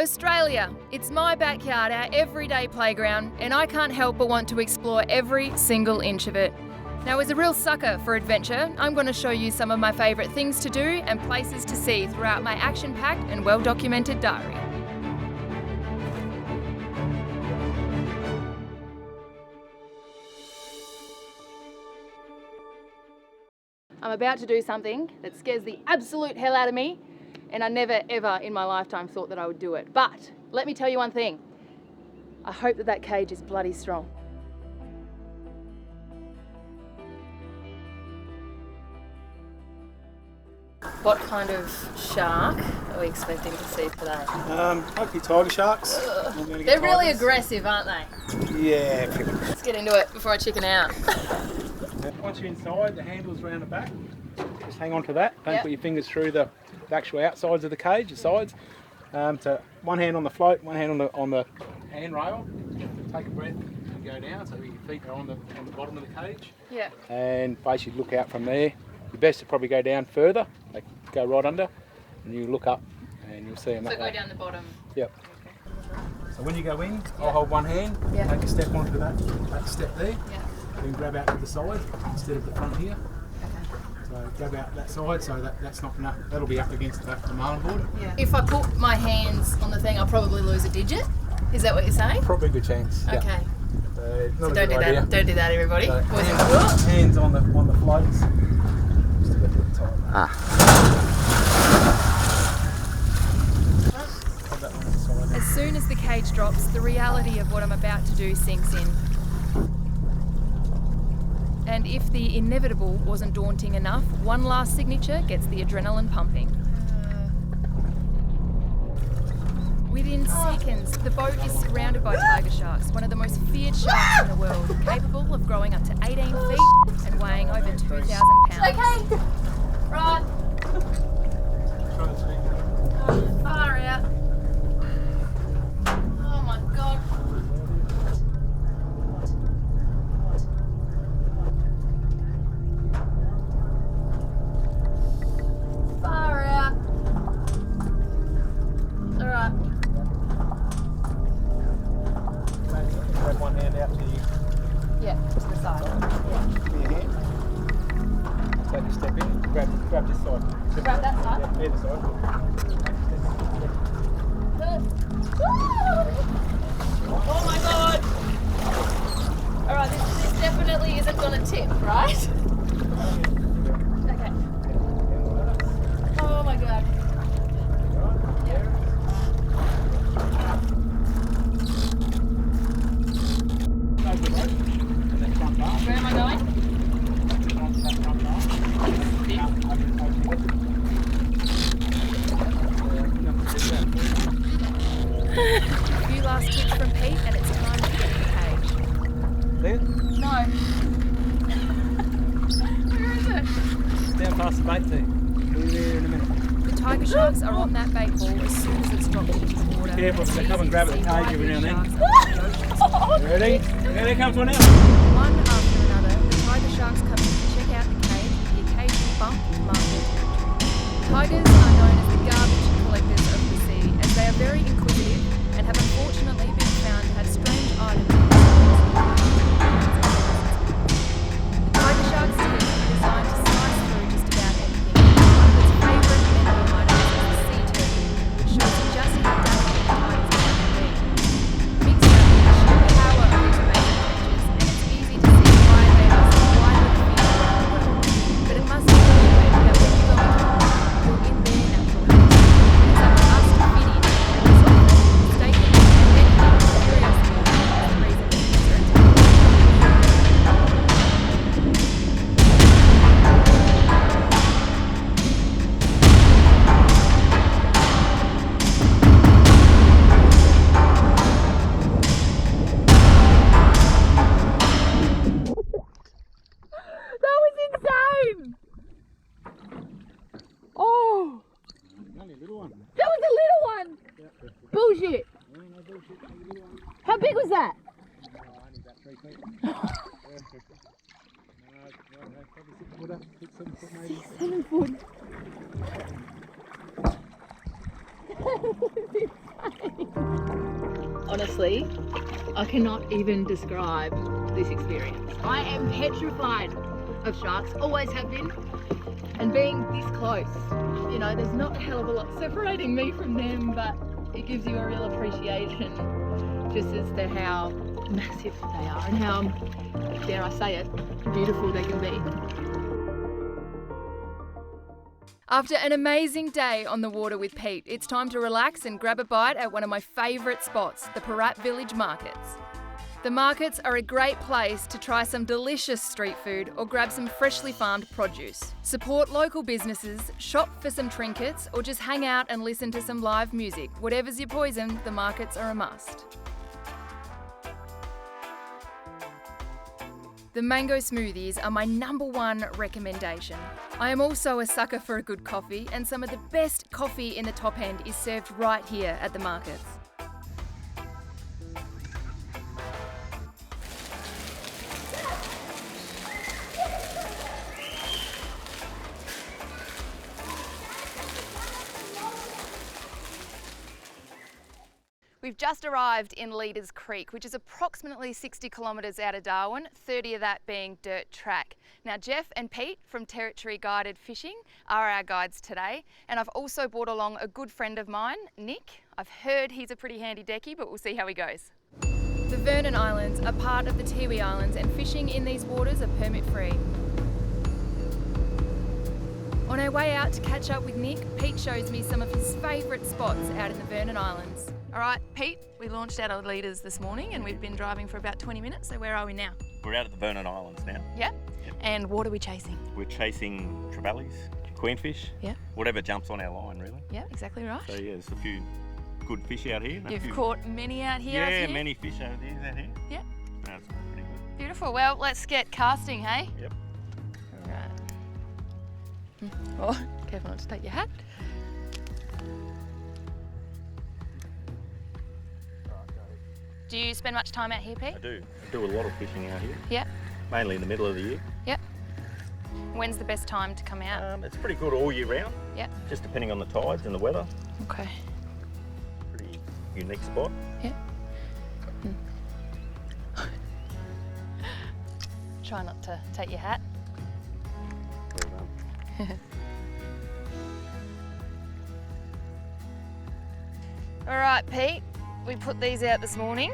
Australia, it's my backyard, our everyday playground, and I can't help but want to explore every single inch of it. Now, as a real sucker for adventure, I'm going to show you some of my favourite things to do and places to see throughout my action-packed and well-documented diary. I'm about to do something that scares the absolute hell out of me, and I never ever in my lifetime thought that I would do it. But let me tell you one thing, I hope that cage is bloody strong. What kind of shark are we expecting to see today? Hopefully tiger sharks. They're really aggressive, aren't they? Yeah, pretty much. Let's get into it before I chicken out. Once you're inside, the handle's around the back. Just hang on to that. Don't Yep. put your fingers through the actual outsides of the cage, the sides. So one hand on the float, one hand on the handrail. Take a breath and go down so your feet are on the bottom of the cage. Yeah. And basically look out from there. Your best to probably go down further, like go right under, and you look up and you'll see them that way. So go down the bottom. Yep. So when you go in, I'll hold one hand, take a step onto that step there, then grab out to the side instead of the front here. So grab out that side, so that's not gonna, that'll be up against the marlin board. Yeah. If I put my hands on the thing, I'll probably lose a digit. Is that what you're saying? Probably a good chance. Okay. Yeah. So don't do that. Don't do that, everybody. So hands on the floats. Just a bit tight. As soon as the cage drops, the reality of what I'm about to do sinks in. And if the inevitable wasn't daunting enough, one last signature gets the adrenaline pumping. Within seconds, the boat is surrounded by tiger sharks, one of the most feared sharks in the world, capable of growing up to 18 feet and weighing over 2,000 pounds. Okay. Right. Far out. Oh my God. Far out. All right. Grab one hand out to you. Yeah, just the side. Yeah. Your hand. Take a step in. Grab this side. Grab that side? Yeah, the other side. Oh my God! Alright, this definitely isn't gonna tip, right? Okay. Oh my God. Yeah. Where am I going? A few last tips from Pete and it's time to get in the cage. There? No. Where is it? Down past the bait tee. We'll be there in a minute. The tiger sharks are on that bait ball as soon as it's dropped into the water. Careful, It's they come easy and grab to at the see cage why every now and these then. sharks are on the ocean. Ready? Yeah, there comes one out. One after another, the tiger sharks come in to check out the cage with the occasional bump to mark their territory. Tigers are known as the garbage collectors of the sea, as they are very inquisitive and have unfortunately been found to have strange items in their The tiger shark's teeth are designed to slice through just about anything. One of its favourite medical items is the sea turkey, which shows you just how delicate tigers can be. Mix that with the sheer power of these amazing creatures, and it's easy to see why they are so widely feared around the world. But it must be remembered that when you go into them, you're in their natural habitat. It's up to us to fit in and resolve them, mistaking them for anything but curiosity as the reason for uncertainty. That was insane! Oh! Only a little one. That was a little one! Bullshit! No bullshit, only a little one. How big was that? Only about 3 feet. No, probably 6 foot up, 6, 7 foot maybe. 7 foot. That was insane. Honestly, I cannot even describe this experience. I am petrified of sharks, always have been, and being this close, you know, there's not a hell of a lot separating me from them, but it gives you a real appreciation just as to how massive they are and how, dare I say it, beautiful they can be. After an amazing day on the water with Pete, it's time to relax and grab a bite at one of my favourite spots, the Parat Village Markets. The markets are a great place to try some delicious street food or grab some freshly farmed produce. Support local businesses, shop for some trinkets, or just hang out and listen to some live music. Whatever's your poison, the markets are a must. The mango smoothies are my #1 recommendation. I am also a sucker for a good coffee, and some of the best coffee in the top end is served right here at the markets. We've just arrived in Leaders Creek, which is approximately 60 kilometres out of Darwin, 30 of that being dirt track. Now Jeff and Pete from Territory Guided Fishing are our guides today, and I've also brought along a good friend of mine, Nick. I've heard he's a pretty handy decky, but we'll see how he goes. The Vernon Islands are part of the Tiwi Islands, and fishing in these waters are permit free. On our way out to catch up with Nick, Pete shows me some of his favourite spots out in the Vernon Islands. All right, Pete, we launched out our Leaders this morning and we've been driving for about 20 minutes, so where are we now? We're out at the Vernon Islands now. Yeah? Yep. And what are we chasing? We're chasing trevallies, queenfish, yeah, whatever jumps on our line really. Yeah, exactly right. So yeah, there's a few good fish out here. You've caught many out here, Yeah, many fish out here. Yeah. That's pretty good. Beautiful. Well, let's get casting, hey? Yep. All right. Oh, careful not to take your hat. Do you spend much time out here, Pete? I do. I do a lot of fishing out here. Yeah. Mainly in the middle of the year. Yep. When's the best time to come out? It's pretty good all year round. Yep. Just depending on the tides and the weather. Okay. Pretty unique spot. Yep. Try not to take your hat. Well done. All right, Pete. We put these out this morning.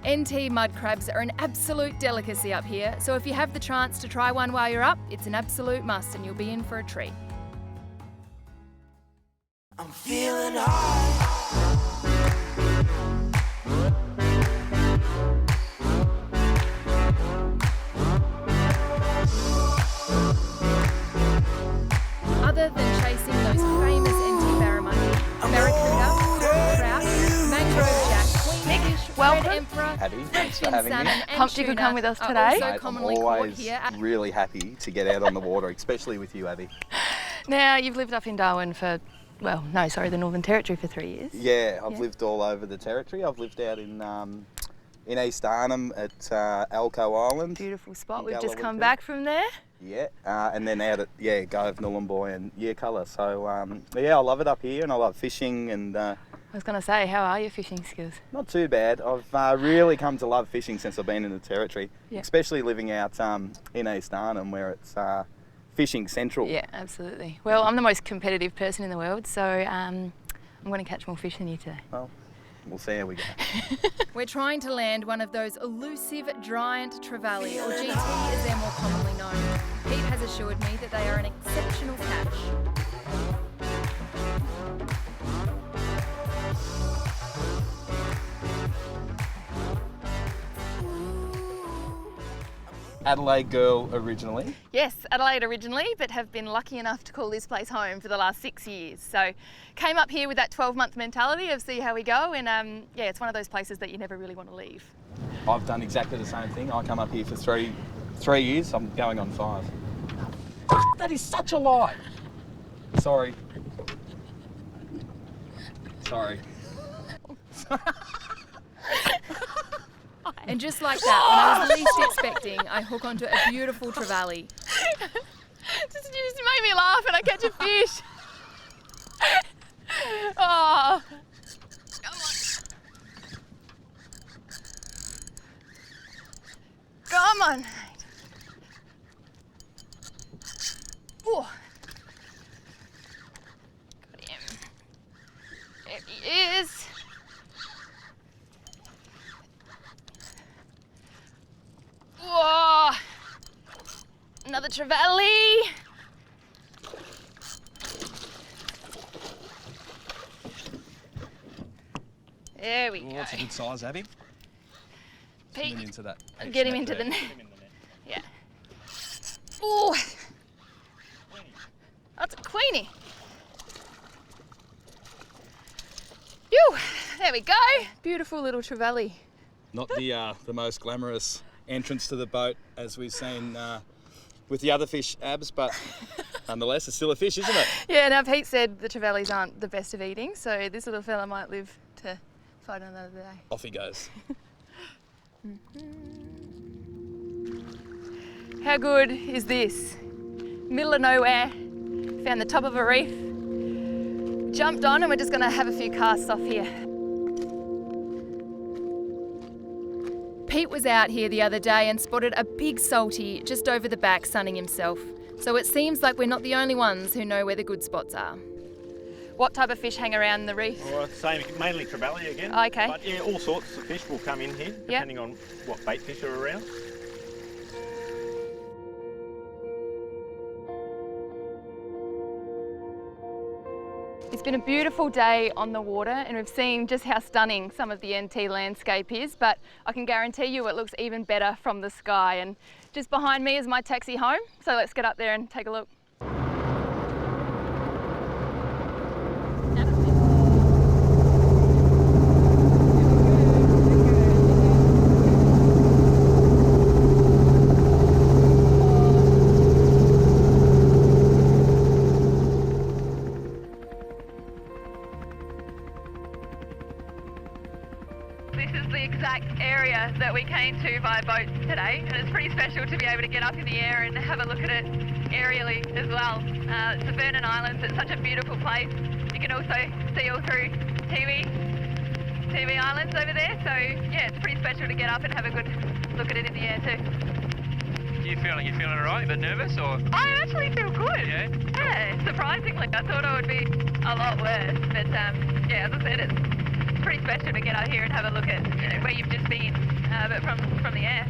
NT mud crabs are an absolute delicacy up here, so if you have the chance to try one while you're up, it's an absolute must and you'll be in for a treat. I'm feeling high. Other than chasing those famous NT barramundi, barracuda, trout, mangrove jack, queenfish, red emperor, Abby, thanks for having me. pumped you could come with us today. Mate, I'm always really happy to get out on the water, especially with you, Abby. Now, you've lived up in Darwin for, the Northern Territory for 3 years. Yeah, I've lived all over the Territory. I've lived out in East Arnhem at Alco Island. Beautiful spot. We've just come back from there. Yeah, and then out at Gove, Nhulunbuy and Yirrkala. So I love it up here, and I love fishing. And I was going to say, how are your fishing skills? Not too bad. I've really come to love fishing since I've been in the Territory, especially living out in East Arnhem, where it's fishing central. Yeah, absolutely. Well, I'm the most competitive person in the world, so I'm going to catch more fish than you today. Well, we'll see how we go. We're trying to land one of those elusive giant trevally, or GT as they're more commonly known. Pete has assured me that they are an exceptional catch. Adelaide girl originally. Yes, Adelaide originally, but have been lucky enough to call this place home for the last 6 years. So came up here with that 12-month mentality of see how we go, and it's one of those places that you never really want to leave. I've done exactly the same thing. I come up here for three years. I'm going on 5. That is such a lie. Sorry. And just like that, when I was least expecting, I hook onto a beautiful trevally. just made me laugh and I catch a fish. Oh. Come on. Ooh. Got him. There he is. Whoa. Another trevally. There we go. That's a good size, Abby. Pete, Get him into that. get him into the net. Yeah. Ooh. That's a queenie. Phew. There we go. Beautiful little trevally. Not the most glamorous entrance to the boat as we've seen with the other fish, Abs, but nonetheless, it's still a fish, isn't it? Yeah, now Pete said the trevallies aren't the best of eating, so this little fella might live to fight another day. Off he goes. How good is this? Middle of nowhere, found the top of a reef, jumped on, and we're just gonna have a few casts off here. Pete was out here the other day and spotted a big salty just over the back sunning himself. So it seems like we're not the only ones who know where the good spots are. What type of fish hang around the reef? Well, same, mainly trevally again. Oh, okay. But yeah, all sorts of fish will come in here, depending on what bait fish are around. It's been a beautiful day on the water and we've seen just how stunning some of the NT landscape is, but I can guarantee you it looks even better from the sky. And just behind me is my taxi home, so let's get up there and take a look. That we came to by boat today, and it's pretty special to be able to get up in the air and have a look at it aerially as well. It's the Vernon Islands. It's such a beautiful place. You can also see all through TV Islands over there, so yeah, it's pretty special to get up and have a good look at it in the air too. You feeling all right? A bit nervous or? I actually feel good. Yeah? Yeah, surprisingly. I thought I would be a lot worse, but yeah, as I said, it's pretty special to get out here and have a look at where you've just been, but from the air.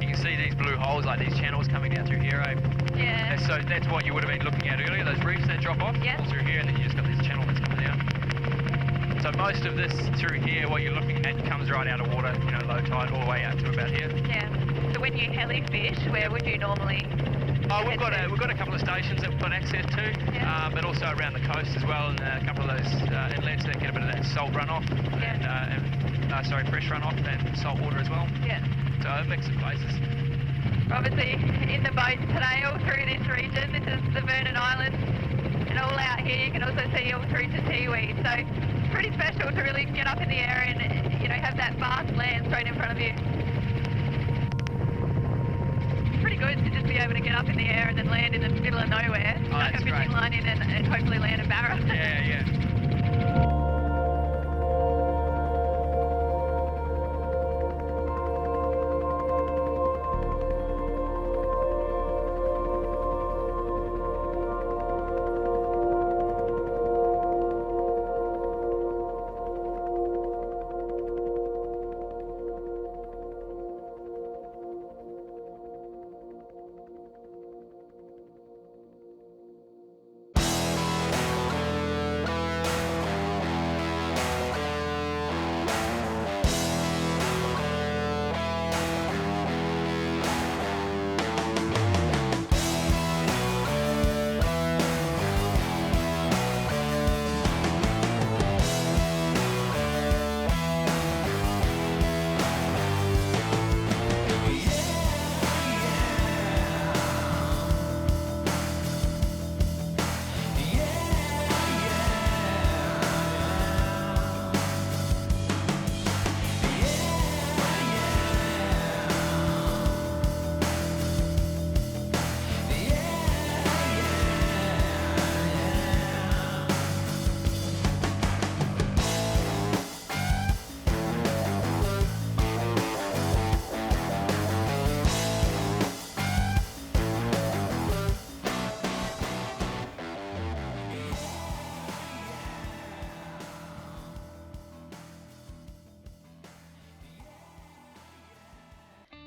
You can see these blue holes, like these channels coming down through here, eh? Yeah. So that's what you would have been looking at earlier, those reefs that drop off, Yeah. all through here, and then you just got this channel that's coming down. So most of this through here, what you're looking at, comes right out of water, you know, low tide, all the way out to about here. Yeah. So when you heli fish, where would you normally? Oh, we've got a couple of stations that we've got access to, Yeah. but also around the coast as well, and a couple of those inlets that get a bit of that salt runoff, and fresh runoff and salt water as well. Yeah. So a mix of places. Obviously in the boats today, all through this region. This is the Vernon Islands, and all out here you can also see all through to Tiwi. So it's pretty special to really get up in the air and have that vast land straight in front of you. Pretty good to just be able to get up in the air and then land in the middle of nowhere, chuck a fishing great. line in and hopefully land a barra. Yeah.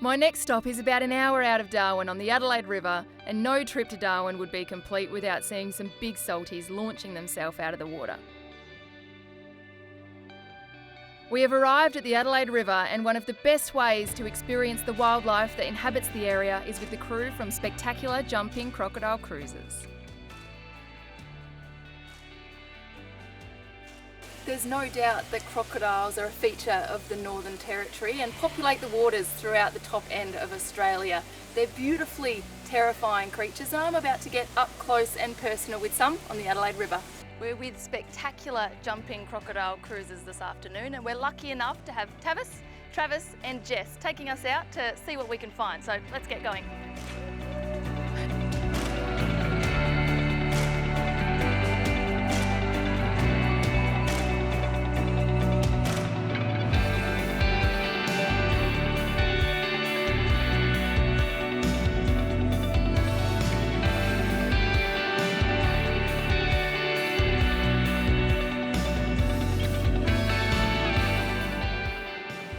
My next stop is about an hour out of Darwin on the Adelaide River, and no trip to Darwin would be complete without seeing some big salties launching themselves out of the water. We have arrived at the Adelaide River, and one of the best ways to experience the wildlife that inhabits the area is with the crew from spectacular Jumping Crocodile Cruises. There's no doubt that crocodiles are a feature of the Northern Territory and populate the waters throughout the top end of Australia. They're beautifully terrifying creatures, and I'm about to get up close and personal with some on the Adelaide River. We're with spectacular Jumping Crocodile Cruises this afternoon, and we're lucky enough to have Travis and Jess taking us out to see what we can find. So let's get going.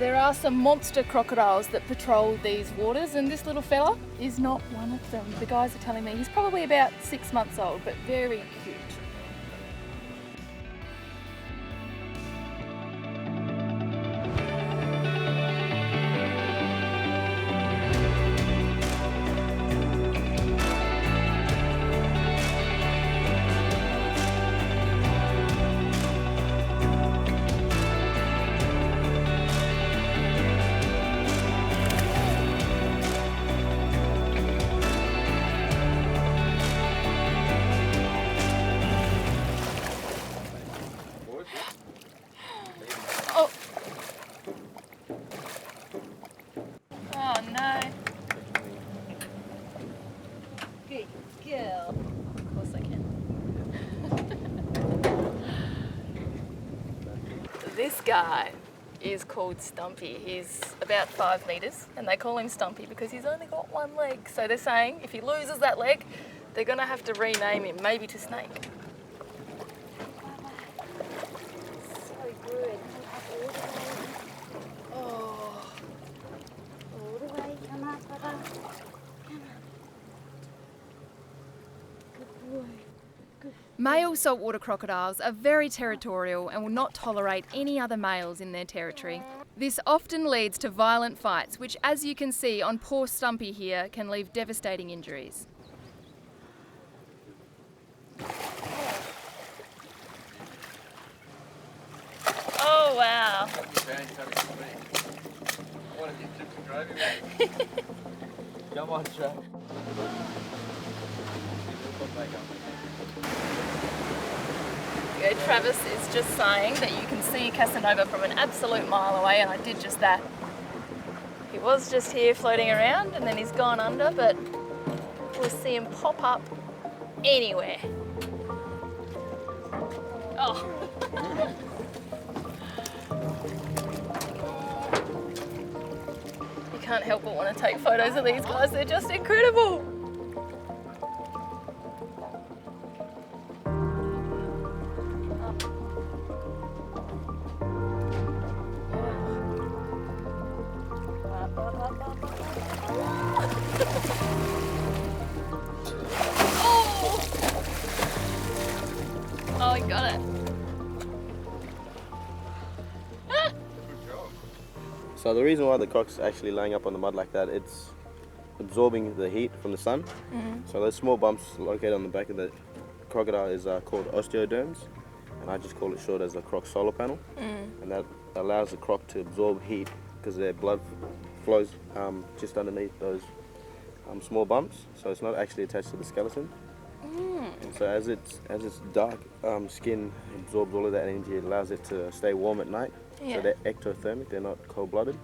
There are some monster crocodiles that patrol these waters, and this little fella is not one of them. The guys are telling me he's probably about 6 months old, but very cute. Oh no. Good girl. Of course I can. This guy is called Stumpy. He's about 5 metres, and they call him Stumpy because he's only got one leg. So they're saying if he loses that leg, they're going to have to rename him, maybe to Snake. So good. Come on, Papa. Come on. Good boy. Good. Male saltwater crocodiles are very territorial and will not tolerate any other males in their territory. This often leads to violent fights, which, as you can see on poor Stumpy here, can leave devastating injuries. Oh wow. Come on, Trav. Travis is just saying that you can see Casanova from an absolute mile away, and I did just that. He was just here floating around and then he's gone under, but we'll see him pop up anywhere. Oh. You can't help but want to take photos of these guys, they're just incredible. Oh, he got it. So the reason why the croc's actually laying up on the mud like that, it's absorbing the heat from the sun. Mm-hmm. So those small bumps located on the back of the crocodile is called osteoderms, and I just call it short as the croc solar panel. And that allows the croc to absorb heat because their blood flows just underneath those small bumps, so it's not actually attached to the skeleton. And so as its dark skin absorbs all of that energy, it allows it to stay warm at night. So they're ectothermic, they're not cold-blooded,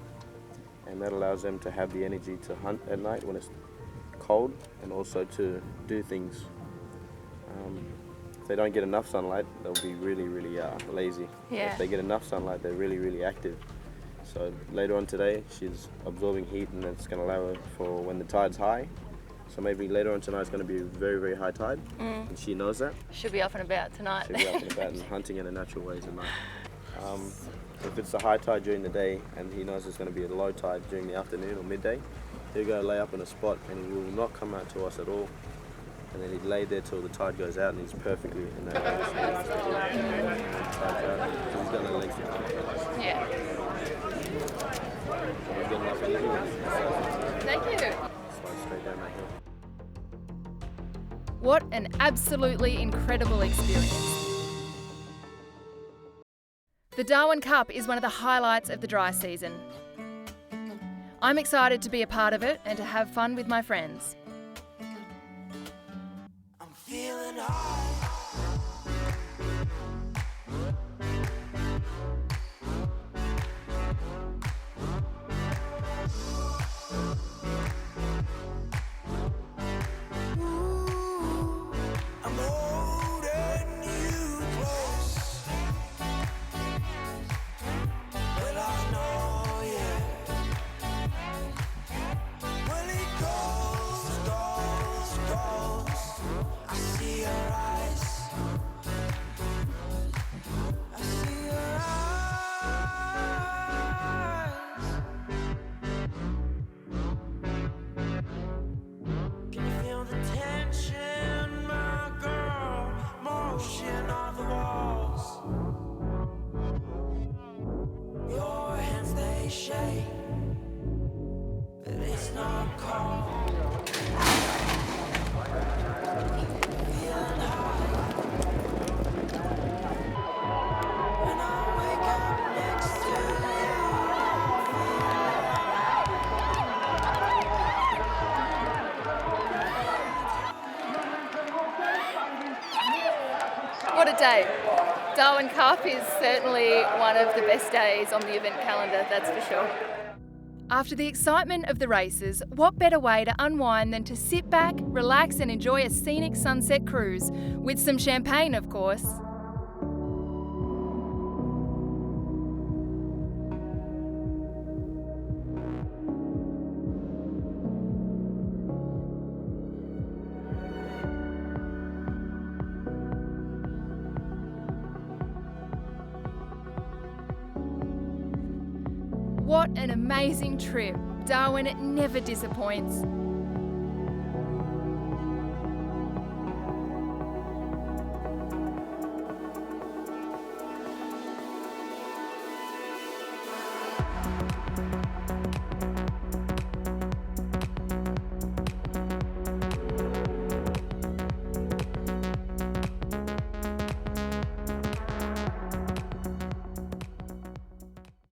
and that allows them to have the energy to hunt at night when it's cold, and also to do things. If they don't get enough sunlight, they'll be really, really lazy. If they get enough sunlight, they're really, really active. So later on today, she's absorbing heat, and that's going to allow her for when the tide's high. So maybe later on tonight it's going to be a very, very high tide, and she knows that. She'll be up and about tonight. She'll be up and about and hunting in the natural ways at night. If it's a high tide during the day and he knows it's going to be a low tide during the afternoon or midday, he'll go lay up in a spot and he will not come out to us at all. And then he'd lay there till the tide goes out and he's perfectly in that area. Tide's out, so he's got no legs to come. Yeah. So he's got enough energy. Thank you. Slide straight down that hill. What an absolutely incredible experience. The Darwin Cup is one of the highlights of the dry season. I'm excited to be a part of it and to have fun with my friends. I'm feeling high. Ooh, I'm holding you close. Well, I know, yeah. Well, it goes. I see your eyes. I see your eyes. Can you feel the tension, my girl? Motion of the walls. Your hands, they shake, but it's not cold. Feeling high. When I wake up next to What a day. Darwin Cup is certainly one of the best days on the event calendar, that's for sure. After the excitement of the races, what better way to unwind than to sit back, relax and enjoy a scenic sunset cruise, with some champagne of course. What an amazing trip. Darwin never disappoints.